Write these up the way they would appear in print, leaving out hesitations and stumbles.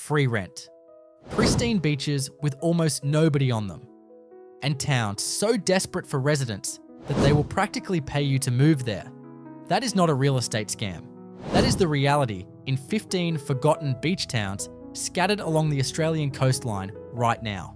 free rent. Pristine beaches with almost nobody on them. And towns so desperate for residents that they will practically pay you to move there. That is not a real estate scam. That is the reality in 15 forgotten beach towns scattered along the Australian coastline right now.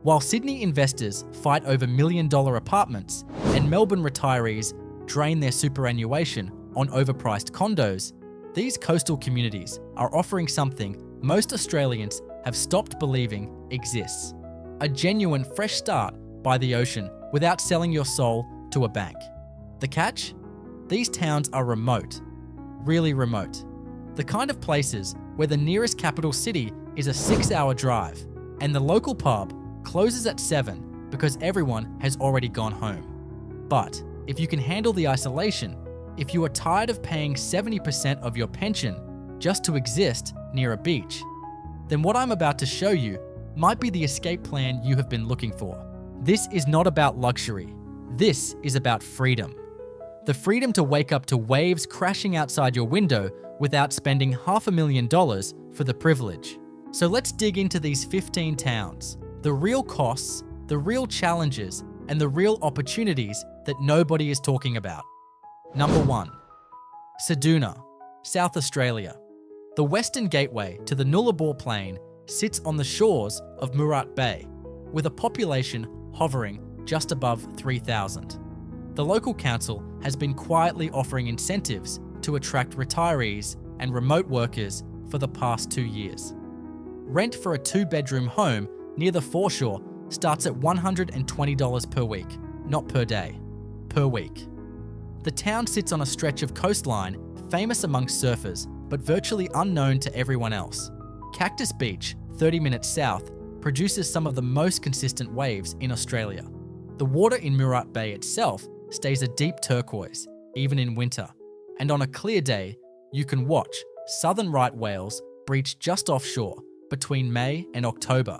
While Sydney investors fight over million-dollar apartments and Melbourne retirees drain their superannuation on overpriced condos, these coastal communities are offering something most Australians have stopped believing exists. A genuine fresh start by the ocean without selling your soul to a bank. The catch? These towns are remote. Really remote. The kind of places where the nearest capital city is a 6-hour drive and the local pub closes at 7 because everyone has already gone home. But if you can handle the isolation, if you are tired of paying 70% of your pension just to exist near a beach, then what I'm about to show you might be the escape plan you have been looking for. This is not about luxury. This is about freedom. The freedom to wake up to waves crashing outside your window without spending $500,000 for the privilege. So let's dig into these 15 towns, the real costs, the real challenges, and the real opportunities that nobody is talking about. Number 1. Ceduna, South Australia. The western gateway to the Nullarbor Plain sits on the shores of Murat Bay, with a population hovering just above 3,000. The local council has been quietly offering incentives to attract retirees and remote workers for the past 2 years. Rent for a 2-bedroom home near the foreshore starts at $120 per week, not per day, per week. The town sits on a stretch of coastline famous among surfers, but virtually unknown to everyone else. Cactus Beach, 30 minutes south, produces some of the most consistent waves in Australia. The water in Murat Bay itself stays a deep turquoise, even in winter. And on a clear day, you can watch southern right whales breach just offshore between May and October.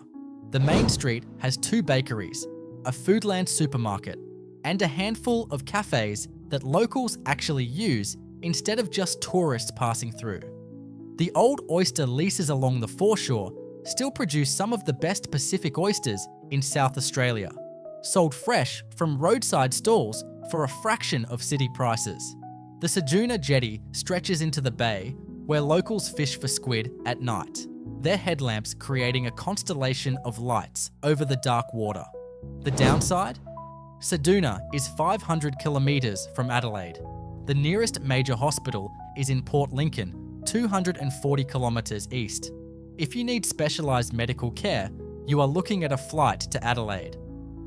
The main street has 2 bakeries, a Foodland supermarket, and a handful of cafes that locals actually use instead of just tourists passing through. The old oyster leases along the foreshore still produce some of the best Pacific oysters in South Australia, sold fresh from roadside stalls for a fraction of city prices. The Ceduna jetty stretches into the bay, where locals fish for squid at night, their headlamps creating a constellation of lights over the dark water. The downside? Ceduna is 500 kilometres from Adelaide. The nearest major hospital is in Port Lincoln, 240 kilometres east. If you need specialised medical care, you are looking at a flight to Adelaide.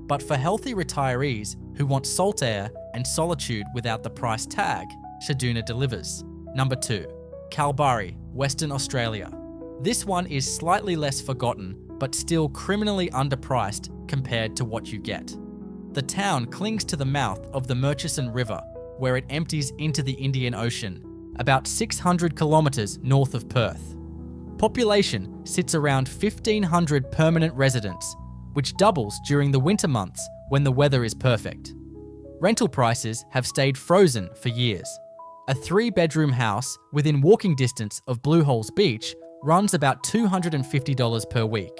But for healthy retirees who want salt air and solitude without the price tag, Ceduna delivers. Number 2. Kalbarri, Western Australia. This one is slightly less forgotten, but still criminally underpriced compared to what you get. The town clings to the mouth of the Murchison River, where it empties into the Indian Ocean, about 600 kilometres north of Perth. Population sits around 1,500 permanent residents, which doubles during the winter months when the weather is perfect. Rental prices have stayed frozen for years. A 3-bedroom house within walking distance of Blue Holes Beach runs about $250 per week.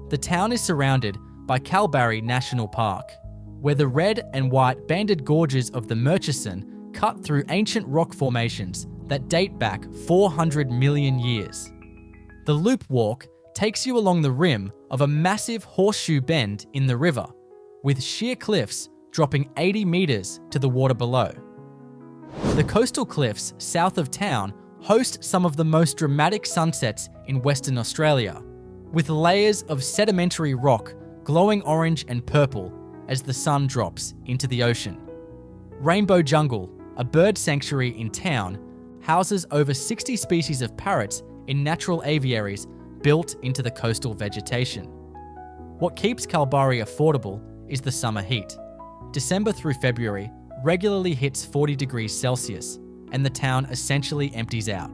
The town is surrounded by Kalbarri National Park, where the red and white banded gorges of the Murchison cut through ancient rock formations that date back 400 million years. The loop walk takes you along the rim of a massive horseshoe bend in the river, with sheer cliffs dropping 80 metres to the water below. The coastal cliffs south of town host some of the most dramatic sunsets in Western Australia, with layers of sedimentary rock glowing orange and purple as the sun drops into the ocean. Rainbow Jungle, a bird sanctuary in town, houses over 60 species of parrots in natural aviaries built into the coastal vegetation. What keeps Kalbarri affordable is the summer heat. December through February regularly hits 40 degrees Celsius, and the town essentially empties out.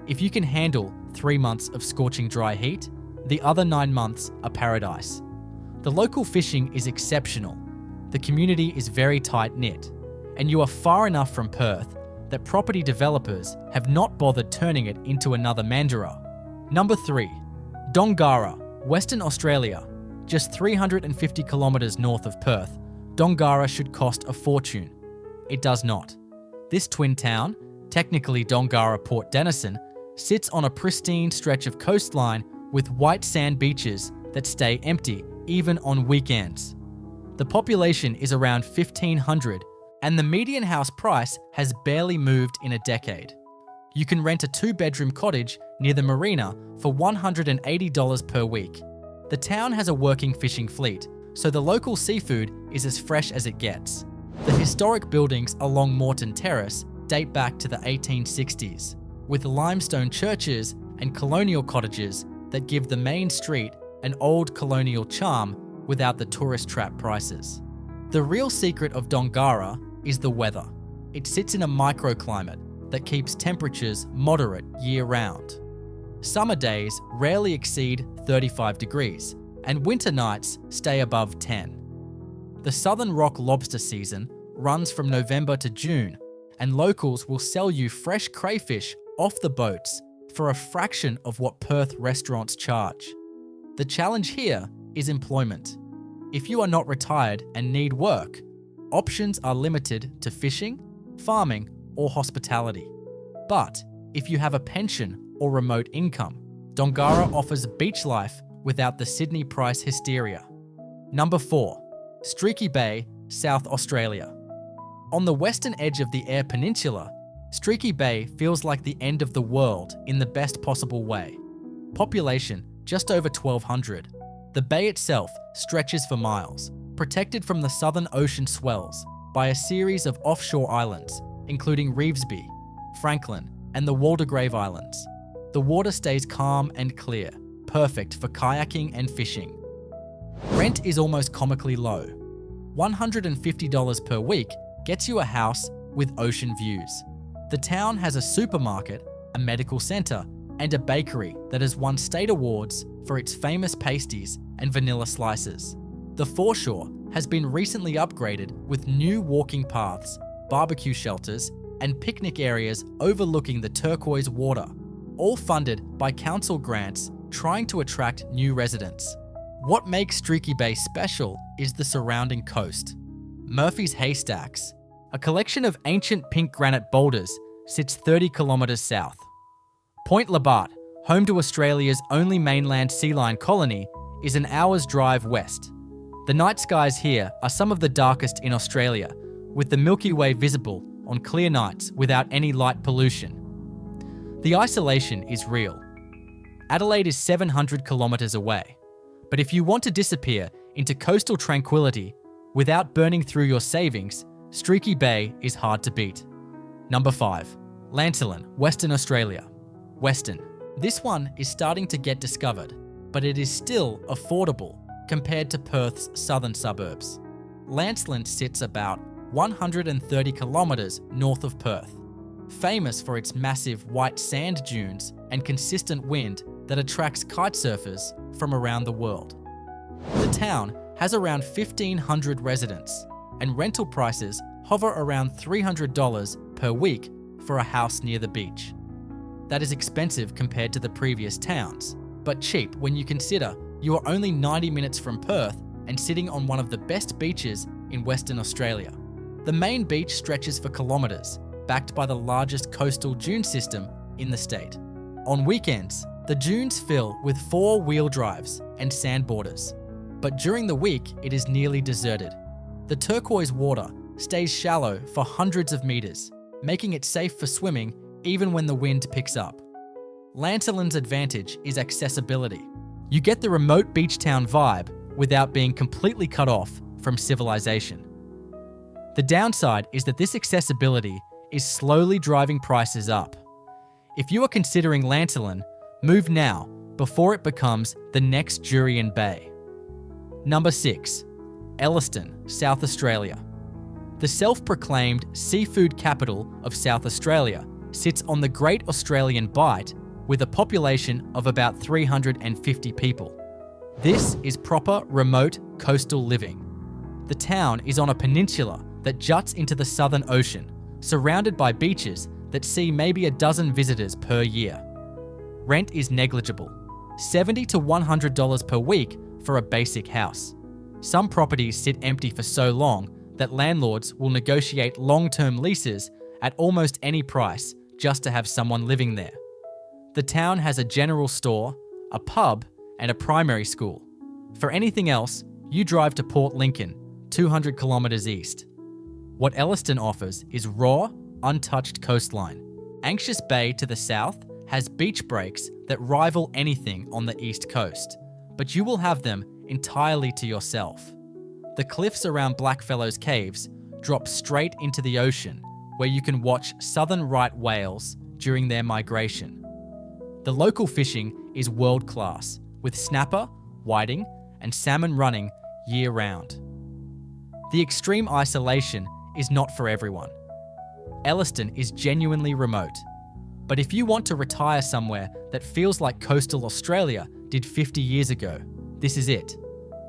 If you can handle 3 months of scorching dry heat, the other 9 months are paradise. The local fishing is exceptional. The community is very tight-knit, and you are far enough from Perth that property developers have not bothered turning it into another Mandurah. Number 3. Dongara, Western Australia. Just 350 kilometers north of Perth, Dongara should cost a fortune. It does not. This twin town, technically Dongara Port Denison, sits on a pristine stretch of coastline with white sand beaches that stay empty even on weekends. The population is around 1,500 and the median house price has barely moved in a decade. You can rent a 2-bedroom cottage near the marina for $180 per week. The town has a working fishing fleet, so the local seafood is as fresh as it gets. The historic buildings along Moreton Terrace date back to the 1860s, with limestone churches and colonial cottages that give the main street an old colonial charm without the tourist trap prices. The real secret of Dongara is the weather. It sits in a microclimate that keeps temperatures moderate year-round. Summer days rarely exceed 35 degrees, and winter nights stay above 10. The Southern Rock lobster season runs from November to June, and locals will sell you fresh crayfish off the boats for a fraction of what Perth restaurants charge. The challenge here is employment. If you are not retired and need work, options are limited to fishing, farming, or hospitality. But if you have a pension or remote income, Dongara offers beach life without the Sydney price hysteria. Number 4. Streaky Bay, South Australia. On the western edge of the Eyre Peninsula, Streaky Bay feels like the end of the world in the best possible way. Population just over 1,200. The bay itself stretches for miles, protected from the Southern Ocean swells by a series of offshore islands, including Revesby, Franklin, and the Waldegrave Islands. The water stays calm and clear, perfect for kayaking and fishing. Rent is almost comically low. $150 per week gets you a house with ocean views. The town has a supermarket, a medical centre, and a bakery that has won state awards for its famous pasties and vanilla slices. The foreshore has been recently upgraded with new walking paths, barbecue shelters, and picnic areas overlooking the turquoise water, all funded by council grants trying to attract new residents. What makes Streaky Bay special is the surrounding coast. Murphy's Haystacks, a collection of ancient pink granite boulders, sits 30 kilometres south. Point Labatt, home to Australia's only mainland sea lion colony, is an hour's drive west. The night skies here are some of the darkest in Australia, with the Milky Way visible on clear nights without any light pollution. The isolation is real. Adelaide is 700 kilometres away, but if you want to disappear into coastal tranquility without burning through your savings, Streaky Bay is hard to beat. Number 5. Lancelin, Western Australia. Western. This one is starting to get discovered, but it is still affordable compared to Perth's southern suburbs. Lancelin sits about 130 kilometres north of Perth, famous for its massive white sand dunes and consistent wind that attracts kitesurfers from around the world. The town has around 1,500 residents, and rental prices hover around $300 per week for a house near the beach. That is expensive compared to the previous towns, but cheap when you consider you are only 90 minutes from Perth and sitting on one of the best beaches in Western Australia. The main beach stretches for kilometres, backed by the largest coastal dune system in the state. On weekends, the dunes fill with 4-wheel drives and sandboarders, but during the week it is nearly deserted. The turquoise water stays shallow for hundreds of metres, making it safe for swimming even when the wind picks up. Lancelin's advantage is accessibility. You get the remote beach town vibe without being completely cut off from civilization. The downside is that this accessibility is slowly driving prices up. If you are considering Lancelin, move now before it becomes the next Jurien Bay. Number 6. Elliston, South Australia. The self-proclaimed seafood capital of South Australia sits on the Great Australian Bight with a population of about 350 people. This is proper remote coastal living. The town is on a peninsula that juts into the Southern Ocean, surrounded by beaches that see maybe a dozen visitors per year. rent is negligible, $70 to $100 per week for a basic house. Some properties sit empty for so long that landlords will negotiate long-term leases at almost any price just to have someone living there. The town has a general store, a pub, and a primary school. For anything else, you drive to Port Lincoln, 200 kilometers east. What Elliston offers is raw, untouched coastline. Anxious Bay to the south has beach breaks that rival anything on the east coast, but you will have them entirely to yourself. The cliffs around Blackfellows Caves drop straight into the ocean, where you can watch southern right whales during their migration. The local fishing is world-class, with snapper, whiting, and salmon running year-round. The extreme isolation is not for everyone. Elliston is genuinely remote, but if you want to retire somewhere that feels like coastal Australia did 50 years ago, this is it.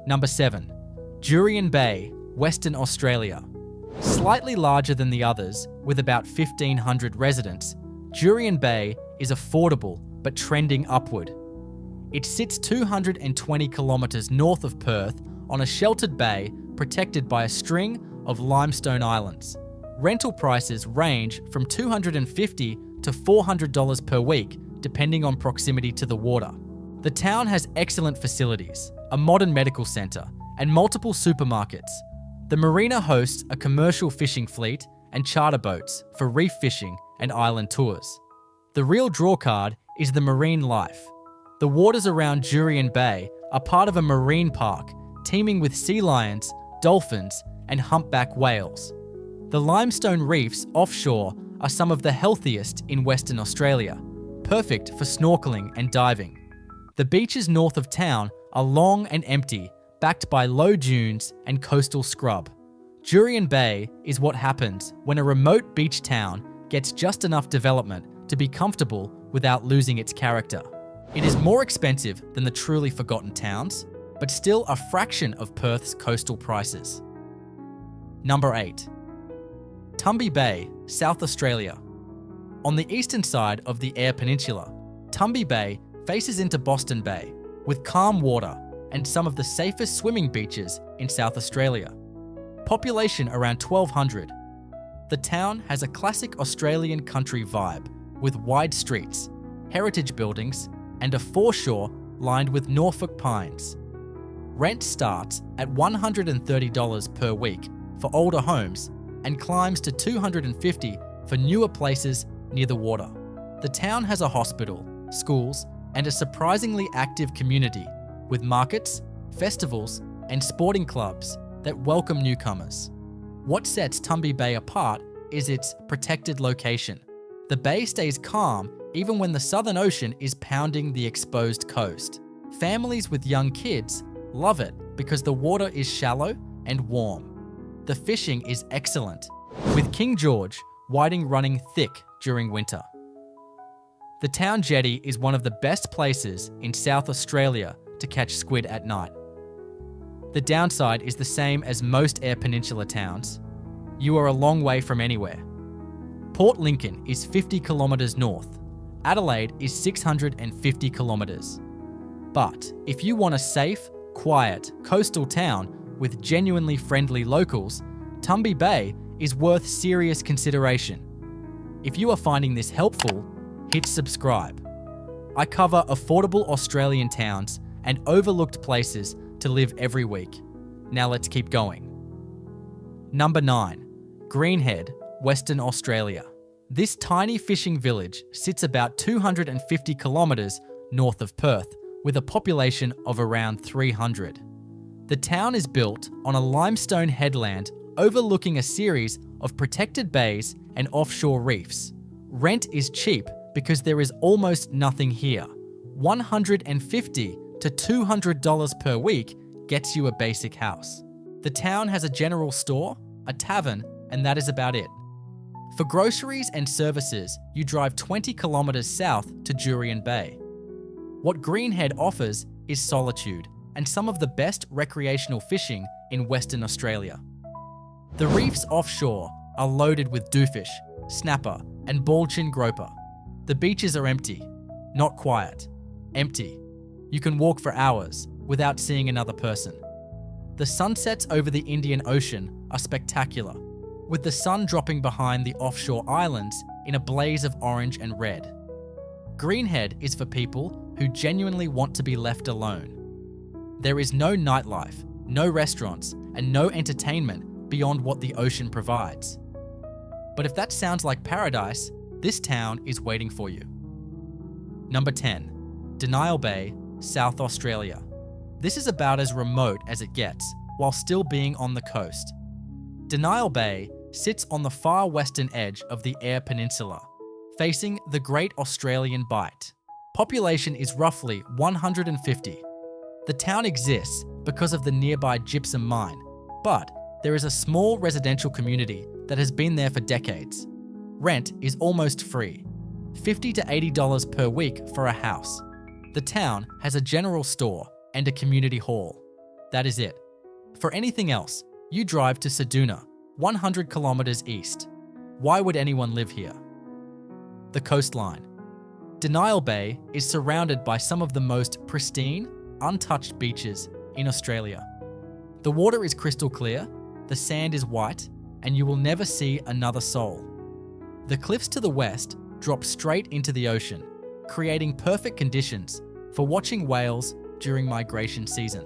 Number 7. Jurien Bay, Western Australia. Slightly larger than the others, with about 1,500 residents, Jurien Bay is affordable but trending upward. It sits 220 kilometres north of Perth on a sheltered bay protected by a string of limestone islands. Rental prices range from $250 to $400 per week, depending on proximity to the water. The town has excellent facilities, a modern medical centre, and multiple supermarkets. The marina hosts a commercial fishing fleet and charter boats for reef fishing and island tours. The real drawcard is the marine life. The waters around Jurien Bay are part of a marine park teeming with sea lions, dolphins, and humpback whales. The limestone reefs offshore are some of the healthiest in Western Australia, perfect for snorkeling and diving. The beaches north of town are long and empty, backed by low dunes and coastal scrub. Jurien Bay is what happens when a remote beach town gets just enough development to be comfortable without losing its character. It is more expensive than the truly forgotten towns, but still a fraction of Perth's coastal prices. Number 8. Tumby Bay, South Australia. On the eastern side of the Eyre Peninsula, Tumby Bay faces into Boston Bay, with calm water and some of the safest swimming beaches in South Australia. Population around 1,200. The town has a classic Australian country vibe, with wide streets, heritage buildings, and a foreshore lined with Norfolk pines. Rent starts at $130 per week for older homes and climbs to $250 for newer places near the water. The town has a hospital, schools, and a surprisingly active community with markets, festivals, and sporting clubs that welcome newcomers. What sets Tumby Bay apart is its protected location. The bay stays calm even when the Southern Ocean is pounding the exposed coast. Families with young kids love it because the water is shallow and warm. The fishing is excellent, with King George whiting running thick during winter. The town jetty is one of the best places in South Australia to catch squid at night. The downside is the same as most Eyre Peninsula towns. You are a long way from anywhere. Port Lincoln is 50 kilometres north. Adelaide is 650 kilometres. But if you want a safe, quiet, coastal town with genuinely friendly locals, Tumby Bay is worth serious consideration. If you are finding this helpful, hit subscribe. I cover affordable Australian towns and overlooked places to live every week. Now let's keep going. Number 9. Greenhead, Western Australia. This tiny fishing village sits about 250 kilometres north of Perth, with a population of around 300. The town is built on a limestone headland overlooking a series of protected bays and offshore reefs. Rent is cheap because there is almost nothing here. $150 to $200 per week gets you a basic house. The town has a general store, a tavern, and that is about it. For groceries and services, you drive 20 kilometres south to Jurien Bay. What Greenhead offers is solitude and some of the best recreational fishing in Western Australia. The reefs offshore are loaded with dewfish, snapper, and ballchin groper. The beaches are empty. not quiet, empty. You can walk for hours without seeing another person. The sunsets over the Indian Ocean are spectacular, with the sun dropping behind the offshore islands in a blaze of orange and red. Greenhead is for people who genuinely want to be left alone. There is no nightlife, no restaurants, and no entertainment beyond what the ocean provides. But if that sounds like paradise, this town is waiting for you. Number 10. Denial Bay, South Australia. This is about as remote as it gets, while still being on the coast. Denial Bay sits on the far western edge of the Eyre Peninsula, facing the Great Australian Bight. Population is roughly 150. The town exists because of the nearby gypsum mine, but there is a small residential community that has been there for decades. Rent is almost free, $50 to $80 per week for a house. The town has a general store and a community hall. That is it. For anything else, you drive to Ceduna, 100 kilometers east. Why would anyone live here? The coastline. Denial Bay is surrounded by some of the most pristine, untouched beaches in Australia. The water is crystal clear, the sand is white, and you will never see another soul. The cliffs to the west drop straight into the ocean, creating perfect conditions for watching whales during migration season.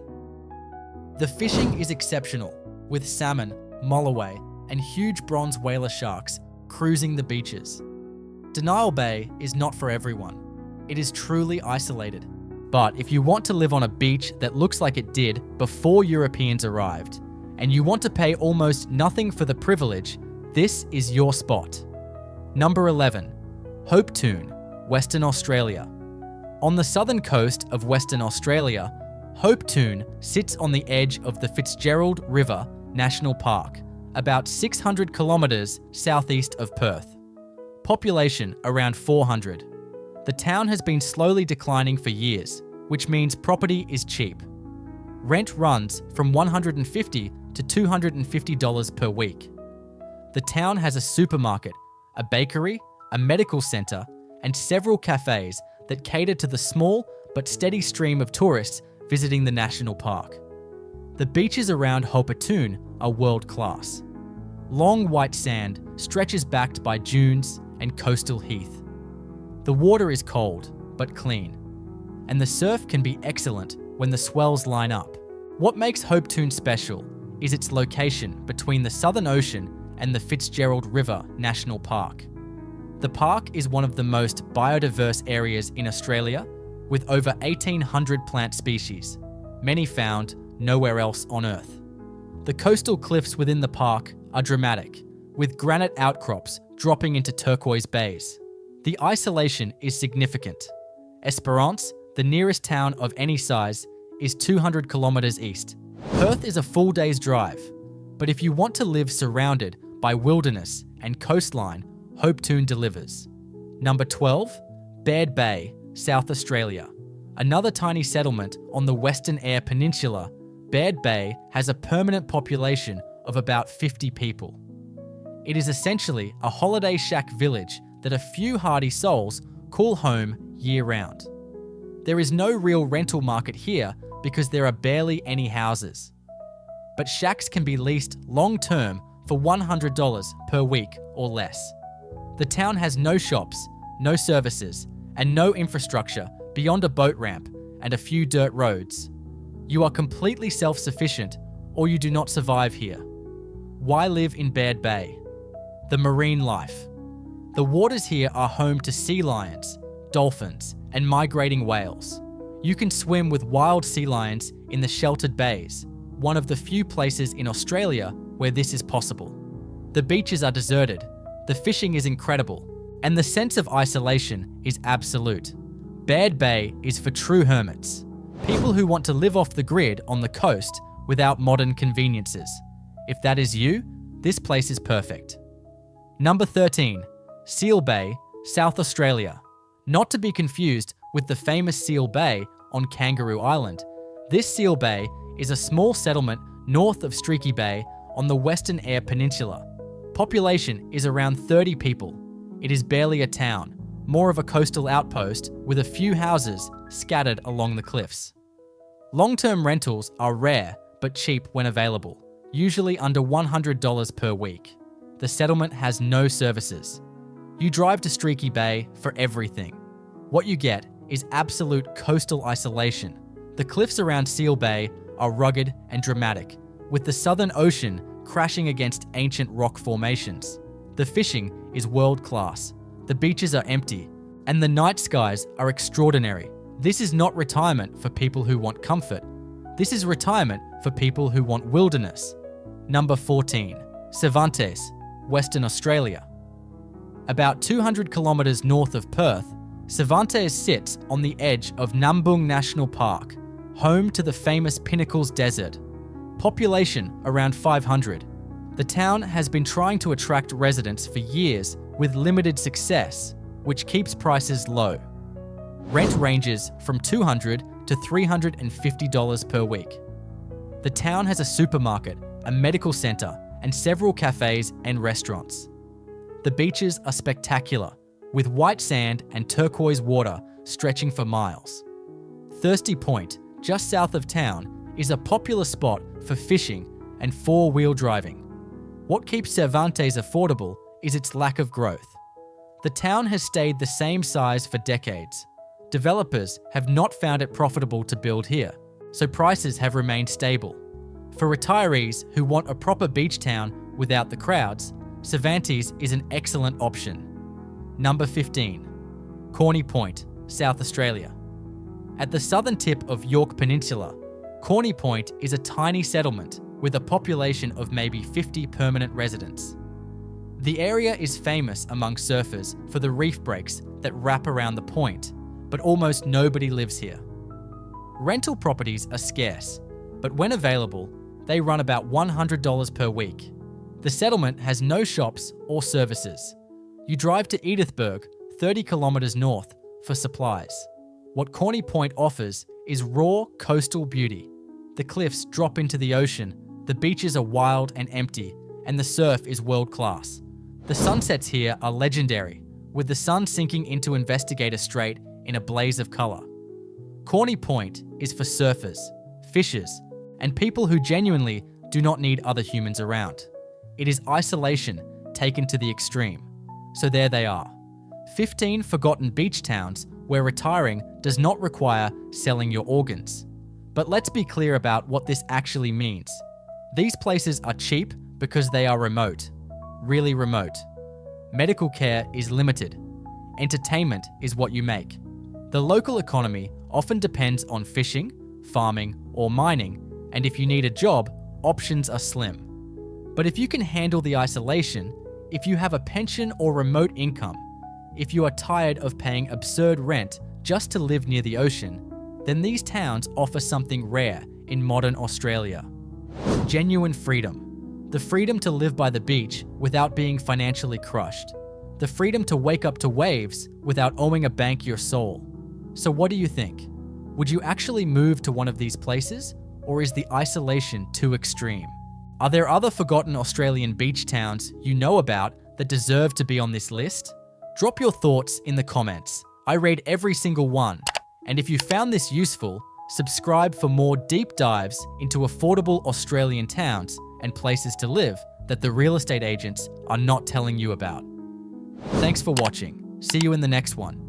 The fishing is exceptional, with salmon, molloway, and huge bronze whaler sharks cruising the beaches. Denial Bay is not for everyone. It is truly isolated. But if you want to live on a beach that looks like it did before Europeans arrived, and you want to pay almost nothing for the privilege, this is your spot. Number 11. Hopetoun, Western Australia. On the southern coast of Western Australia, Hopetoun sits on the edge of the Fitzgerald River National Park, about 600 kilometres southeast of Perth. Population around 400. The town has been slowly declining for years, which means property is cheap. Rent runs from $150 to $250 per week. The town has a supermarket, a bakery, a medical centre, and several cafes that cater to the small but steady stream of tourists visiting the national park. The beaches around Hopetoun are world-class. Long white sand stretches backed by dunes and coastal heath. The water is cold, but clean, and the surf can be excellent when the swells line up. What makes Hopetoun special is its location between the Southern Ocean and the Fitzgerald River National Park. The park is one of the most biodiverse areas in Australia, with over 1,800 plant species, many found nowhere else on Earth. The coastal cliffs within the park are dramatic, with granite outcrops dropping into turquoise bays. The isolation is significant. Esperance, the nearest town of any size, is 200 kilometers east. Perth is a full day's drive, but if you want to live surrounded by wilderness and coastline, Hopetoun delivers. Number 12, Baird Bay, South Australia. Another tiny settlement on the Western Eyre Peninsula, Baird Bay has a permanent population of about 50 people. It is essentially a holiday shack village that a few hardy souls call home year-round. There is no real rental market here because there are barely any houses. But shacks can be leased long-term for $100 per week or less. The town has no shops, no services, and no infrastructure beyond a boat ramp and a few dirt roads. You are completely self-sufficient or you do not survive here. Why live in Baird Bay? The marine life. The waters here are home to sea lions, dolphins, and migrating whales. You can swim with wild sea lions in the sheltered bays, one of the few places in Australia where this is possible. The beaches are deserted, the fishing is incredible, and the sense of isolation is absolute. Baird Bay is for true hermits, people who want to live off the grid on the coast without modern conveniences. If that is you, this place is perfect. Number 13, Seal Bay, South Australia. Not to be confused with the famous Seal Bay on Kangaroo Island. This Seal Bay is a small settlement north of Streaky Bay on the Western Eyre Peninsula. Population is around 30 people. It is barely a town, more of a coastal outpost with a few houses scattered along the cliffs. Long-term rentals are rare but cheap when available, usually under $100 per week. The settlement has no services. You drive to Streaky Bay for everything. What you get is absolute coastal isolation. The cliffs around Seal Bay are rugged and dramatic, with the Southern Ocean crashing against ancient rock formations. The fishing is world-class, the beaches are empty, and the night skies are extraordinary. This is not retirement for people who want comfort. This is retirement for people who want wilderness. Number 14. Cervantes, Western Australia. About 200 kilometres north of Perth, Cervantes sits on the edge of Nambung National Park, home to the famous Pinnacles Desert. Population around 500. The town has been trying to attract residents for years with limited success, which keeps prices low. Rent ranges from $200 to $350 per week. The town has a supermarket, a medical centre, and several cafes and restaurants. The beaches are spectacular, with white sand and turquoise water stretching for miles. Thirsty Point, just south of town, is a popular spot for fishing and four-wheel driving. What keeps Cervantes affordable is its lack of growth. The town has stayed the same size for decades. Developers have not found it profitable to build here, so prices have remained stable. For retirees who want a proper beach town without the crowds, Cervantes is an excellent option. Number 15. Corny Point, South Australia. At the southern tip of York Peninsula, Corny Point is a tiny settlement with a population of maybe 50 permanent residents. The area is famous among surfers for the reef breaks that wrap around the point, but almost nobody lives here. Rental properties are scarce, but when available, they run about $100 per week. The settlement has no shops or services. You drive to Edithburgh, 30 kilometres north, for supplies. What Corny Point offers is raw coastal beauty. The cliffs drop into the ocean, the beaches are wild and empty, and the surf is world-class. The sunsets here are legendary, with the sun sinking into Investigator Strait in a blaze of colour. Corny Point is for surfers, fishers, and people who genuinely do not need other humans around. It is isolation taken to the extreme. So there they are. 15 forgotten beach towns where retiring does not require selling your organs. But let's be clear about what this actually means. These places are cheap because they are remote. Really remote. Medical care is limited. Entertainment is what you make. The local economy often depends on fishing, farming, or mining, and if you need a job, options are slim. But if you can handle the isolation, if you have a pension or remote income, if you are tired of paying absurd rent just to live near the ocean, then these towns offer something rare in modern Australia. Genuine freedom. The freedom to live by the beach without being financially crushed. The freedom to wake up to waves without owing a bank your soul. So what do you think? Would you actually move to one of these places, or is the isolation too extreme? Are there other forgotten Australian beach towns you know about that deserve to be on this list? Drop your thoughts in the comments. I read every single one. And if you found this useful, subscribe for more deep dives into affordable Australian towns and places to live that the real estate agents are not telling you about. Thanks for watching. See you in the next one.